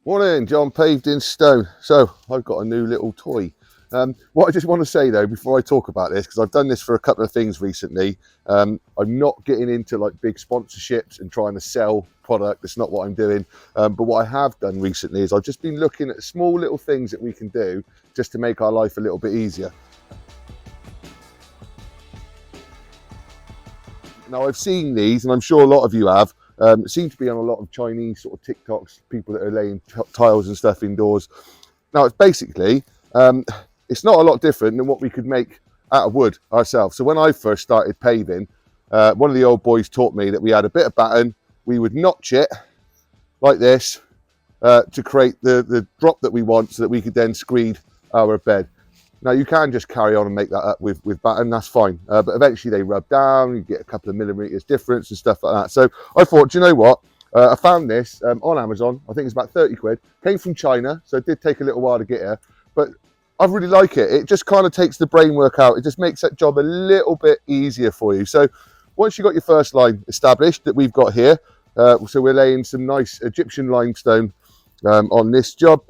Morning, John, paved in stone. So I've got a new little toy. What I just want to say though, before I talk about this, because I've done this for a couple of things recently, I'm not getting into like big sponsorships and trying to sell product. That's not what I'm doing. But what I have done recently is I've just been looking at small little things that we can do just to make our life a little bit easier. Now I've seen these, and I'm sure a lot of you have. It seem to be on a lot of Chinese sort of TikToks, people that are laying tiles and stuff indoors. Now it's basically, it's not a lot different than what we could make out of wood ourselves. So when I first started paving, one of the old boys taught me that we had a bit of batten, we would notch it like this to create the drop that we want so that we could then screed our bed. Now you can just carry on and make that up with batten, that's fine. But eventually they rub down, you get a couple of millimeters difference and stuff like that. So I thought, do you know what? I found this on Amazon. I think it's about 30 quid. Came from China, so it did take a little while to get here. But I really like it. It just kind of takes the brain work out. It just makes that job a little bit easier for you. So once you've got your first line established that we've got here, so we're laying some nice Egyptian limestone on this job.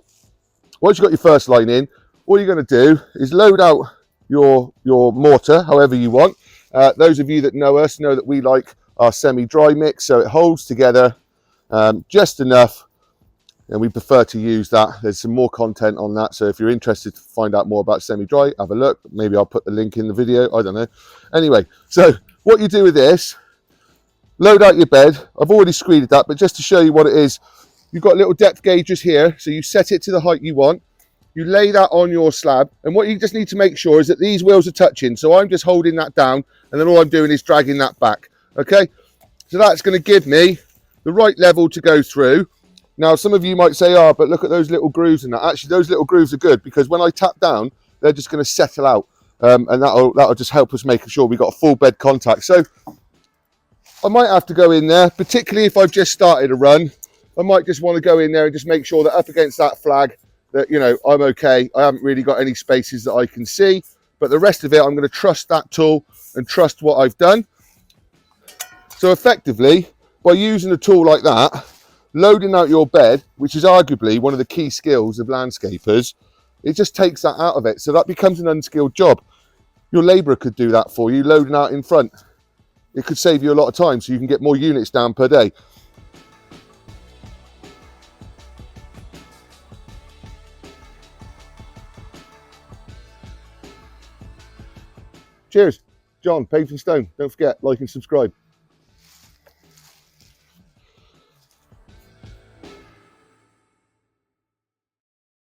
Once you've got your first line in, all you're going to do is load out your mortar however you want. Those of you that know us know that we like our semi-dry mix, so it holds together just enough, and we prefer to use that. There's some more content on that, so if you're interested to find out more about semi-dry, have a look. Maybe I'll put the link in the video, I don't know. Anyway, so what you do with this, load out your bed. I've already screeded that, but just to show you what it is, you've got little depth gauges here, so you set it to the height you want. You lay that on your slab, and what you just need to make sure is that these wheels are touching. So I'm just holding that down, and then all I'm doing is dragging that back. Okay, so that's going to give me the right level to go through. Now, some of you might say, oh, but look at those little grooves and that. Actually, those little grooves are good because when I tap down, they're just going to settle out, and that'll just help us make sure we got a full bed contact. So I might have to go in there, particularly if I've just started a run. I might just want to go in there and just make sure that up against that flag, that, you know, I'm okay. I haven't really got any spaces that I can see, but the rest of it, I'm going to trust that tool and trust what I've done. So effectively, by using a tool like that, loading out your bed, which is arguably one of the key skills of landscapers, it just takes that out of it. So that becomes an unskilled job. Your labourer could do that for you, loading out in front. It could save you a lot of time so you can get more units down per day. Cheers. John, Paved in Stone. Don't forget, like and subscribe.